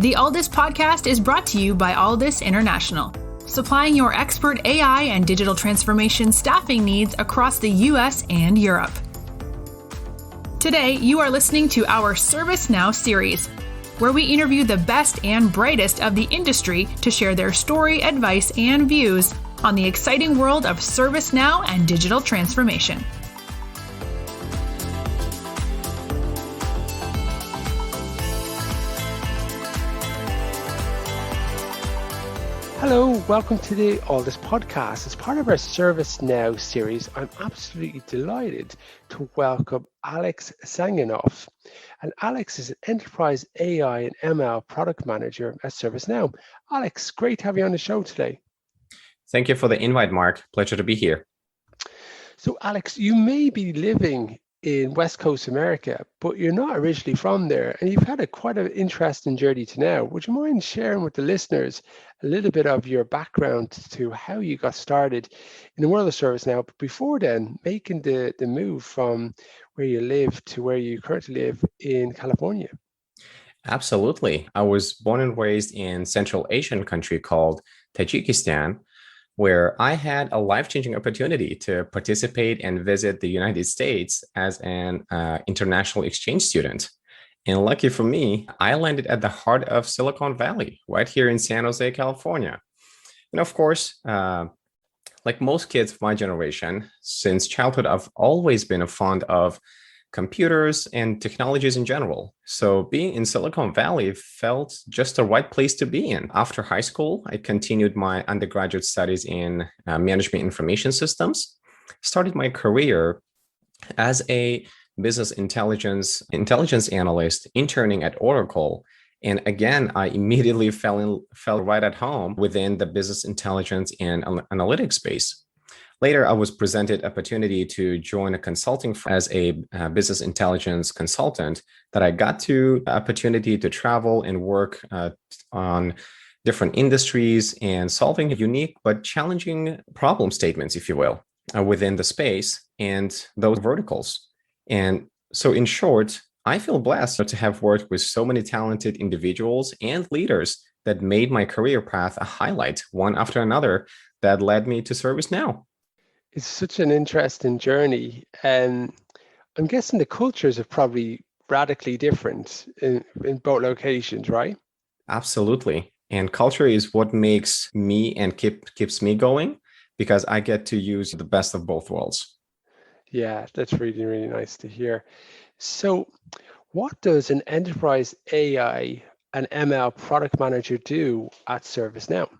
The Alldus podcast is brought to you by Alldus International, supplying your expert AI and digital transformation staffing needs across the US and Europe. Today, you are listening to our ServiceNow series, where we interview the best and brightest of the industry to share their story, advice, and views on the exciting world of ServiceNow and digital transformation. Hello, welcome to the Alldus podcast. As part of our ServiceNow series, I'm absolutely delighted to welcome Alex Sanginov. And Alex is an enterprise AI and ML product manager at ServiceNow. Alex, great to have you on the show today. Thank you for the invite, Mark. Pleasure to be here. So Alex, you may be living in West Coast America, but you're not originally from there, and you've had quite an interesting journey to now. Would you mind sharing with the listeners a little bit of your background to how you got started in the world of ServiceNow, but before then, making the move from where you live to where you currently live in California? Absolutely. I was born and raised in Central Asian country called Tajikistan, where I had a life-changing opportunity to participate and visit the United States as an international exchange student. And lucky for me, I landed at the heart of Silicon Valley, right here in San Jose, California. And of course, like most kids of my generation, since childhood, I've always been fond of computers and technologies in general. So being in Silicon Valley felt just the right place to be in. After high school, I continued my undergraduate studies in management information systems, started my career as a business intelligence analyst interning at Oracle. And again, I immediately fell right at home within the business intelligence and analytics space. Later, I was presented opportunity to join a consulting firm as a business intelligence consultant that I got to opportunity to travel and work on different industries and solving unique but challenging problem statements, if you will, within the space and those verticals. And so in short, I feel blessed to have worked with so many talented individuals and leaders that made my career path a highlight, one after another, that led me to ServiceNow. It's such an interesting journey. And I'm guessing the cultures are probably radically different in both locations, right? Absolutely. And culture is what makes me and keeps me going, because I get to use the best of both worlds. Yeah, that's really, really nice to hear. So what does an enterprise AI and ML product manager do at ServiceNow?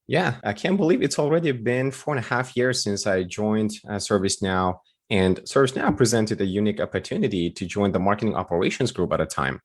Yeah, I can't believe it's already been 4.5 years since I joined ServiceNow, and ServiceNow presented a unique opportunity to join the marketing operations group at a time.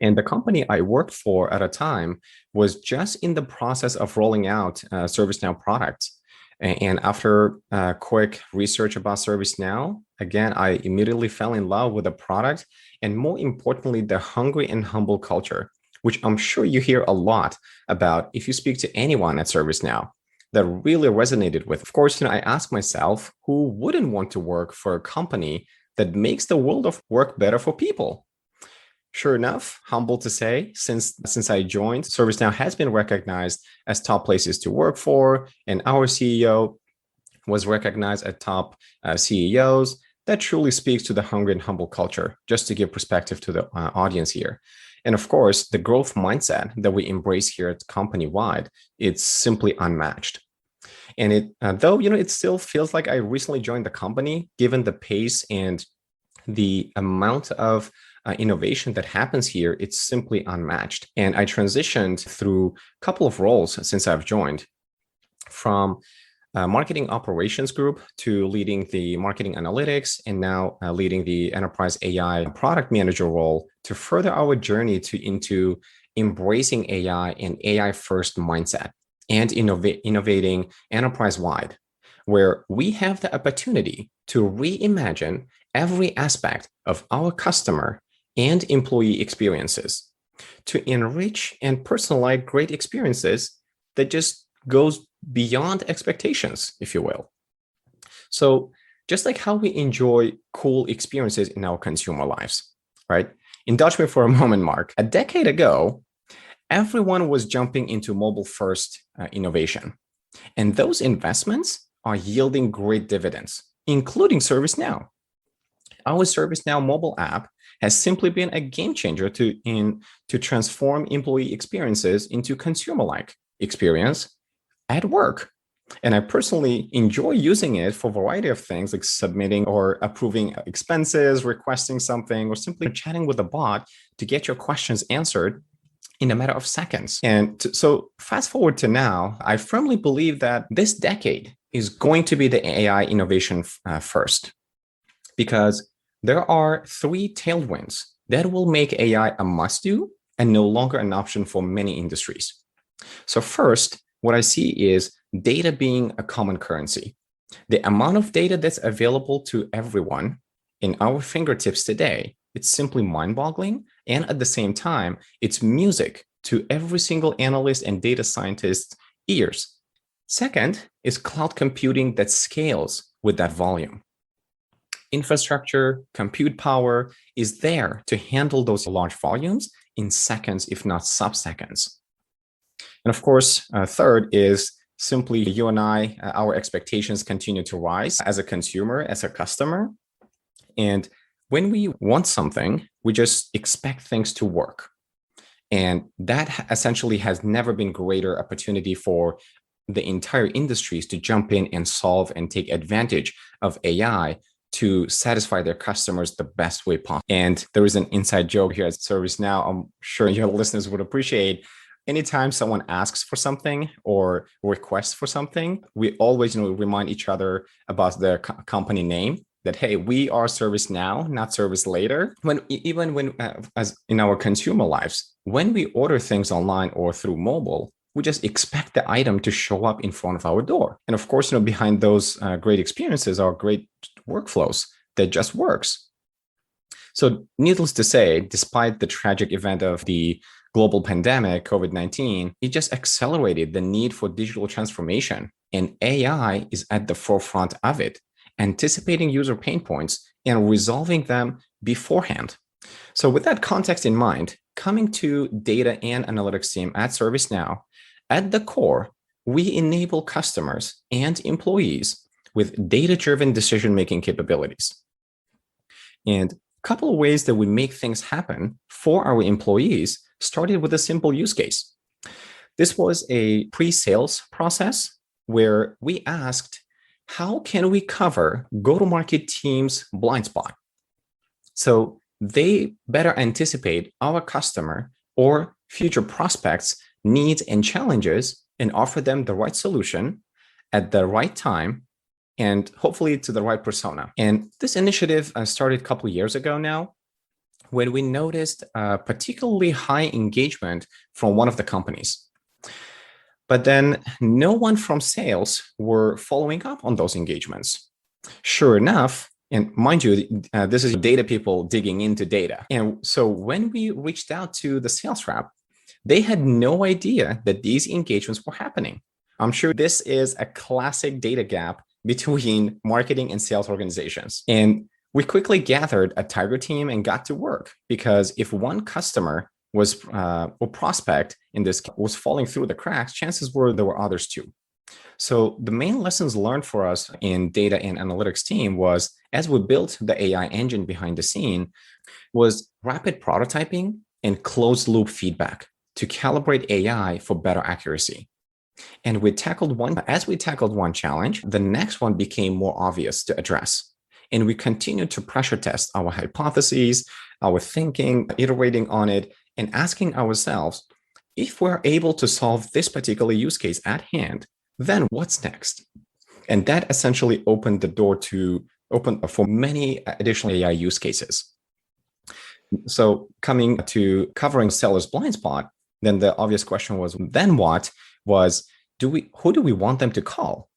And the company I worked for at a time was just in the process of rolling out ServiceNow products. And after quick research about ServiceNow, again, I immediately fell in love with the product and, more importantly, the hungry and humble culture, which I'm sure you hear a lot about if you speak to anyone at ServiceNow, that really resonated with. Of course, I ask myself, who wouldn't want to work for a company that makes the world of work better for people? Sure enough, humble to say, since I joined, ServiceNow has been recognized as top places to work for, and our CEO was recognized as top CEOs. That truly speaks to the hungry and humble culture, just to give perspective to the audience here. And of course, the growth mindset that we embrace here at company-wide, it's simply unmatched. And it still feels like I recently joined the company, given the pace and the amount of innovation that happens here, it's simply unmatched. And I transitioned through a couple of roles since I've joined, from marketing operations group to leading the marketing analytics, and now leading the enterprise AI product manager role to further our journey into embracing AI and AI first mindset and innovating enterprise-wide, where we have the opportunity to reimagine every aspect of our customer and employee experiences to enrich and personalize great experiences that just goes beyond expectations, if you will. So just like how we enjoy cool experiences in our consumer lives, right? Indulge me for a moment, Mark. A decade ago, everyone was jumping into mobile-first innovation. And those investments are yielding great dividends, including ServiceNow. Our ServiceNow mobile app has simply been a game changer to transform employee experiences into consumer-like experience at work. And I personally enjoy using it for a variety of things like submitting or approving expenses, requesting something, or simply chatting with a bot to get your questions answered in a matter of seconds. And so fast forward to now, I firmly believe that this decade is going to be the AI innovation first, because there are 3 tailwinds that will make AI a must-do and no longer an option for many industries. So first, what I see is data being a common currency. The amount of data that's available to everyone in our fingertips today, it's simply mind-boggling. And at the same time, it's music to every single analyst and data scientist's ears. Second is cloud computing that scales with that volume. Infrastructure, compute power is there to handle those large volumes in seconds, if not sub-seconds. And of course, third is simply you and I, our expectations continue to rise as a consumer, as a customer. And when we want something, we just expect things to work. And that essentially has never been greater opportunity for the entire industries to jump in and solve and take advantage of AI to satisfy their customers the best way possible. And there is an inside joke here at ServiceNow, I'm sure your listeners would appreciate. Anytime someone asks for something or requests for something, we always remind each other about the company name, that, hey, we are ServiceNow, not Service Later. Even when, as in our consumer lives, when we order things online or through mobile, we just expect the item to show up in front of our door. And of course, behind those great experiences are great workflows that just works. So needless to say, despite the tragic event of the global pandemic, COVID-19, it just accelerated the need for digital transformation. And AI is at the forefront of it, anticipating user pain points and resolving them beforehand. So with that context in mind, coming to data and analytics team at ServiceNow, at the core, we enable customers and employees with data-driven decision-making capabilities. And a couple of ways that we make things happen for our employees started with a simple use case. This was a pre-sales process where we asked, how can we cover go-to-market team's blind spot so they better anticipate our customer or future prospects' needs and challenges and offer them the right solution at the right time and hopefully to the right persona. And this initiative started a couple of years ago now, when we noticed particularly high engagement from one of the companies. But then no one from sales were following up on those engagements. Sure enough, and mind you, this is data people digging into data. And so when we reached out to the sales rep, they had no idea that these engagements were happening. I'm sure this is a classic data gap between marketing and sales organizations. And we quickly gathered a Tiger team and got to work, because if one customer was or prospect in this was falling through the cracks, chances were there were others too. So the main lessons learned for us in data and analytics team was, as we built the AI engine behind the scene, was rapid prototyping and closed loop feedback to calibrate AI for better accuracy. And as we tackled one challenge, the next one became more obvious to address. And we continued to pressure test our hypotheses, our thinking, iterating on it, and asking ourselves, if we're able to solve this particular use case at hand, then what's next? And that essentially opened the door for many additional AI use cases. So coming to covering seller's blind spot, then the obvious question was, then what? Who do we want them to call?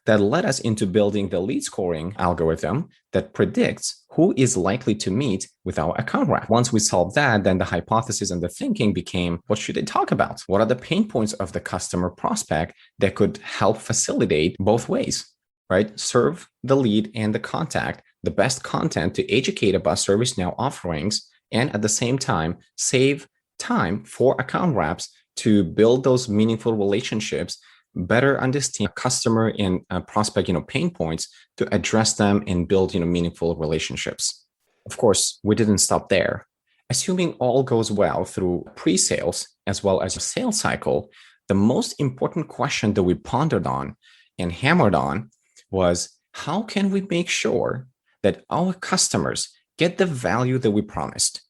That led us into building the lead scoring algorithm that predicts who is likely to meet with our account rep. Once we solved that, then the hypothesis and the thinking became, what should they talk about? What are the pain points of the customer prospect that could help facilitate both ways, right? Serve the lead and the contact the best content to educate about ServiceNow offerings and at the same time, save time for account reps to build those meaningful relationships, better understand customer and prospect, pain points to address them and build, meaningful relationships. Of course, we didn't stop there. Assuming all goes well through pre-sales as well as a sales cycle, the most important question that we pondered on and hammered on was, how can we make sure that our customers get the value that we promised?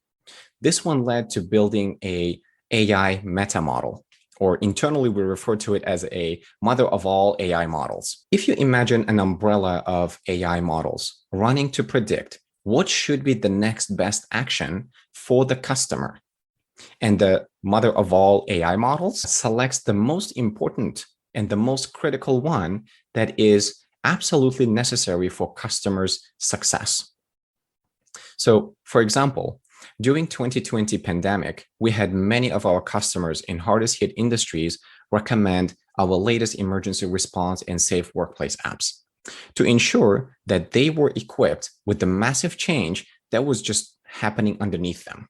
This one led to building a AI meta model, or internally we refer to it as a mother of all AI models. If you imagine an umbrella of AI models running to predict what should be the next best action for the customer, and the mother of all AI models selects the most important and the most critical one that is absolutely necessary for customers' success. So, for example, during 2020 pandemic, we had many of our customers in hardest hit industries recommend our latest emergency response and safe workplace apps to ensure that they were equipped with the massive change that was just happening underneath them.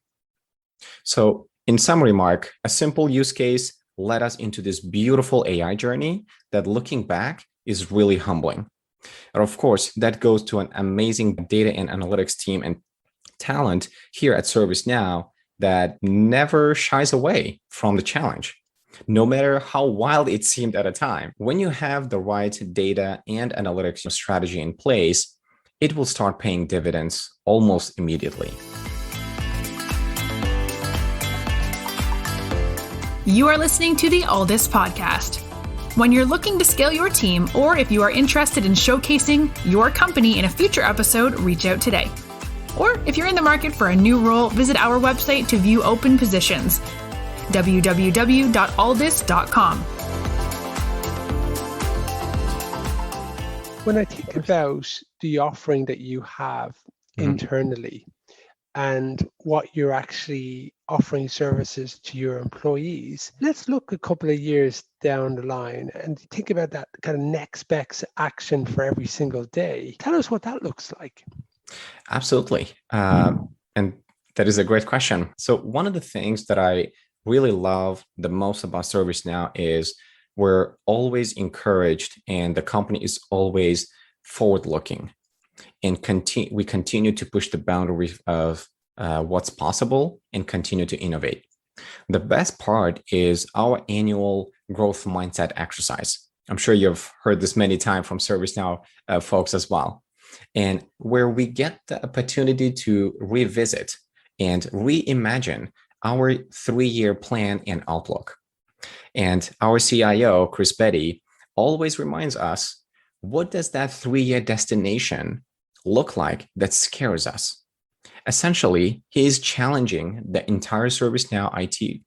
So in summary, Mark, a simple use case led us into this beautiful AI journey that, looking back, is really humbling. And of course, that goes to an amazing data and analytics team and talent here at ServiceNow that never shies away from the challenge, no matter how wild it seemed at a time. When you have the right data and analytics strategy in place, it will start paying dividends almost immediately. You are listening to the Alldus podcast. When you're looking to scale your team, or if you are interested in showcasing your company in a future episode, reach out today. Or if you're in the market for a new role, visit our website to view open positions, www.alldus.com. When I think about the offering that you have internally and what you're actually offering services to your employees, let's look a couple of years down the line and think about that kind of next best action for every single day. Tell us what that looks like. Absolutely. And that is a great question. So one of the things that I really love the most about ServiceNow is we're always encouraged, and the company is always forward-looking, and we continue to push the boundaries of what's possible and continue to innovate. The best part is our annual growth mindset exercise. I'm sure you've heard this many times from ServiceNow folks as well. And where we get the opportunity to revisit and reimagine our 3-year plan and outlook. And our CIO, Chris Betty, always reminds us, what does that 3-year destination look like that scares us? Essentially, he is challenging the entire ServiceNow IT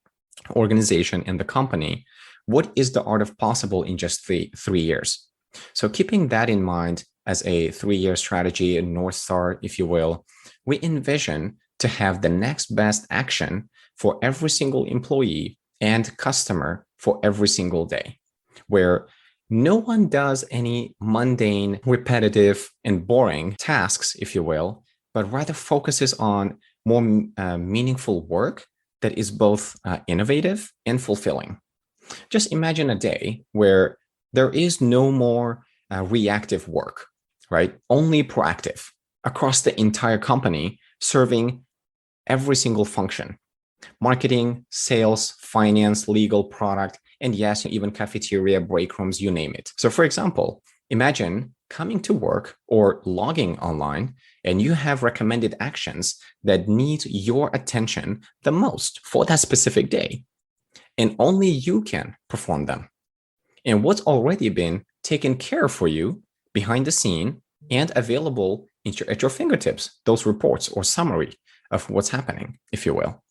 organization and the company. What is the art of possible in just three years? So keeping that in mind, as a 3-year strategy, a North Star, if you will, we envision to have the next best action for every single employee and customer for every single day, where no one does any mundane, repetitive, and boring tasks, if you will, but rather focuses on more meaningful work that is both innovative and fulfilling. Just imagine a day where there is no more reactive work, right? Only proactive across the entire company, serving every single function: marketing, sales, finance, legal, product, and yes, even cafeteria, break rooms, you name it. So for example, imagine coming to work or logging online, and you have recommended actions that need your attention the most for that specific day, and only you can perform them. And what's already been taken care of for you behind the scene and available at your fingertips, those reports or summary of what's happening, if you will.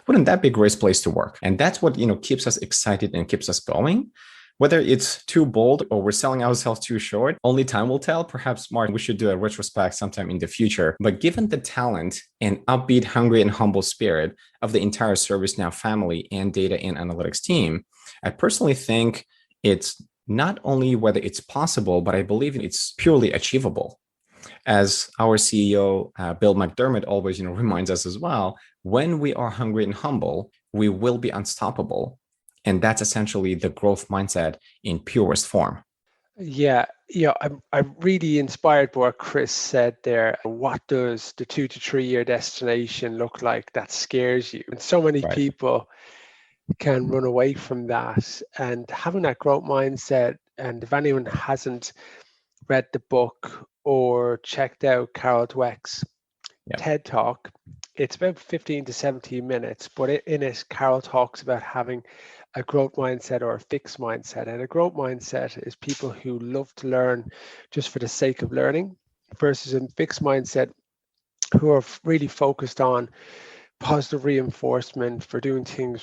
Wouldn't that be a great place to work? And that's what keeps us excited and keeps us going. Whether it's too bold or we're selling ourselves too short, only time will tell. Perhaps, Mark, we should do a retrospect sometime in the future. But given the talent and upbeat, hungry, and humble spirit of the entire ServiceNow family and data and analytics team, I personally think it's not only whether it's possible, but I believe it's purely achievable. As our CEO, Bill McDermott, always reminds us as well, when we are hungry and humble, we will be unstoppable. And that's essentially the growth mindset in purest form. Yeah, I'm really inspired by what Chris said there. What does the 2 to 3 year destination look like that scares you? And so many Right. people can run away from that. And having that growth mindset, and if anyone hasn't read the book or checked out Carol Dweck's Yeah. TED Talk, it's about 15 to 17 minutes, but in it, Carol talks about having a growth mindset or a fixed mindset. And a growth mindset is people who love to learn just for the sake of learning, versus a fixed mindset who are really focused on positive reinforcement for doing things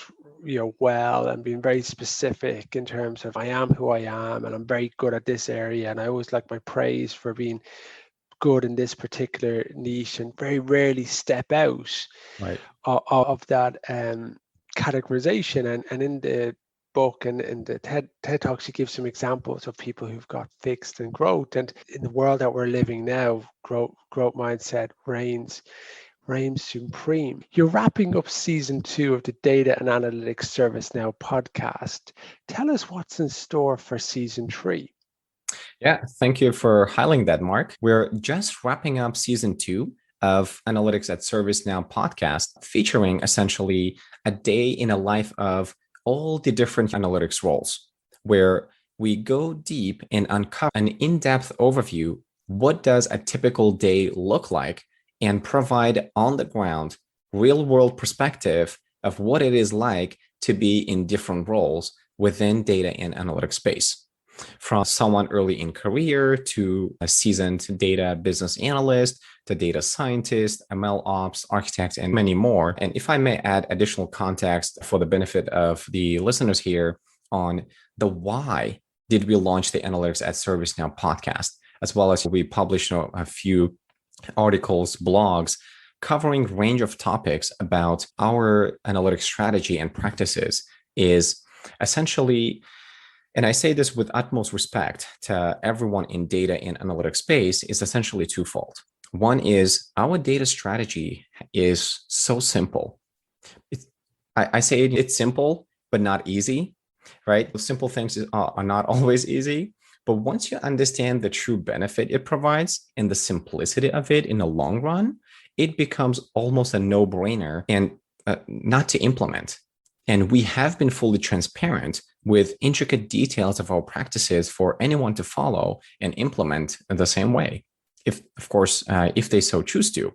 well, and being very specific in terms of I am who I am and I'm very good at this area, and I always like my praise for being good in this particular niche, and very rarely step out Right. of that categorization. And in the book and in the TED Talks, you give some examples of people who've got fixed and growth. And in the world that we're living now, growth mindset reigns supreme. You're wrapping up season 2 of the Data and Analytics ServiceNow podcast. Tell us what's in store for season 3. Yeah, thank you for highlighting that, Mark. We're just wrapping up season 2 of Analytics at ServiceNow podcast, featuring essentially a day in a life of all the different analytics roles, where we go deep and uncover an in-depth overview. What does a typical day look like, and provide on the ground, real world perspective of what it is like to be in different roles within data and analytics space. From someone early in career to a seasoned data business analyst to data scientist, ML ops, architect, and many more. And if I may add additional context for the benefit of the listeners here on the why did we launch the Analytics at ServiceNow podcast, as well as we published a few articles, blogs, covering a range of topics about our analytics strategy and practices, is essentially, and I say this with utmost respect to everyone in data and analytics space, is essentially twofold. One is our data strategy is so simple. I say it's simple, but not easy, right? Simple things are not always easy. But once you understand the true benefit it provides and the simplicity of it in the long run, it becomes almost a no-brainer and not to implement. And we have been fully transparent with intricate details of our practices for anyone to follow and implement in the same way, if they so choose to.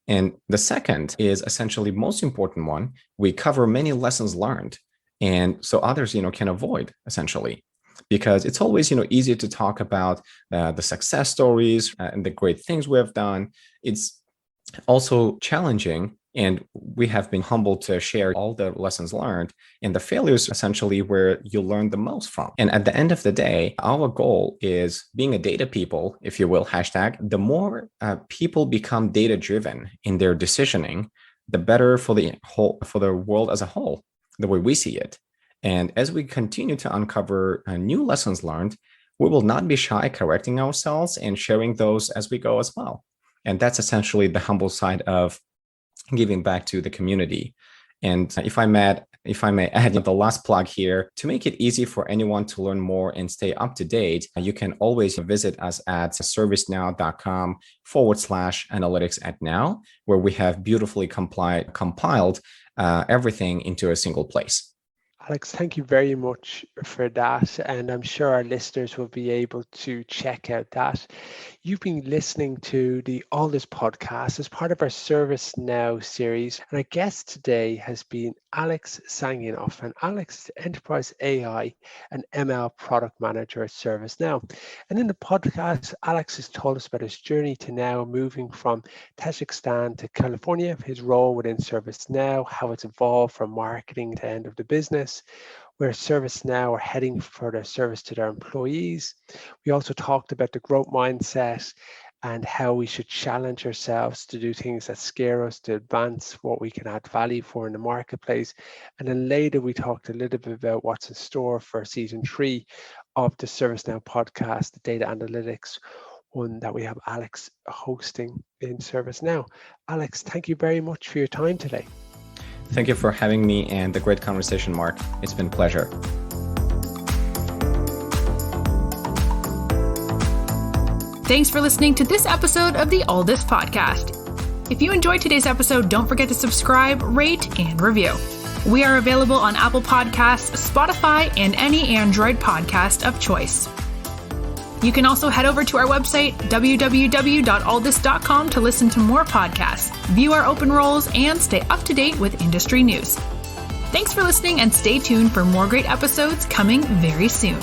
And the second is essentially most important one. We cover many lessons learned, and so others, can avoid essentially. Because it's always, easy to talk about the success stories and the great things we have done. It's also challenging, and we have been humbled to share all the lessons learned and the failures, essentially, where you learn the most from. And at the end of the day, our goal is being a data people, if you will, hashtag. The more people become data driven in their decisioning, the better for the world as a whole, the way we see it. And as we continue to uncover new lessons learned, we will not be shy correcting ourselves and sharing those as we go as well. And that's essentially the humble side of giving back to the community. And if I may add the last plug here, to make it easy for anyone to learn more and stay up to date, you can always visit us at servicenow.com/analytics@now, where we have beautifully compiled everything into a single place. Alex, thank you very much for that. And I'm sure our listeners will be able to check out that. You've been listening to the Alldus podcast as part of our ServiceNow series. And our guest today has been Alex Sanginov. And Alex is Enterprise AI and ML Product Manager at ServiceNow. And in the podcast, Alex has told us about his journey to now moving from Tajikistan to California, his role within ServiceNow, how it's evolved from marketing to end of the business, where ServiceNow are heading for their service to their employees. We also talked about the growth mindset and how we should challenge ourselves to do things that scare us, to advance what we can add value for in the marketplace. And then later we talked a little bit about what's in store for season 3 of the ServiceNow podcast, the Data Analytics. one that we have Alex hosting in ServiceNow. Alex, thank you very much for your time today. Thank you for having me and the great conversation, Mark. It's been a pleasure. Thanks for listening to this episode of the Alldus Podcast. If you enjoyed today's episode, don't forget to subscribe, rate, and review. We are available on Apple Podcasts, Spotify, and any Android podcast of choice. You can also head over to our website, www.alldus.com, to listen to more podcasts, view our open roles, and stay up to date with industry news. Thanks for listening, and stay tuned for more great episodes coming very soon.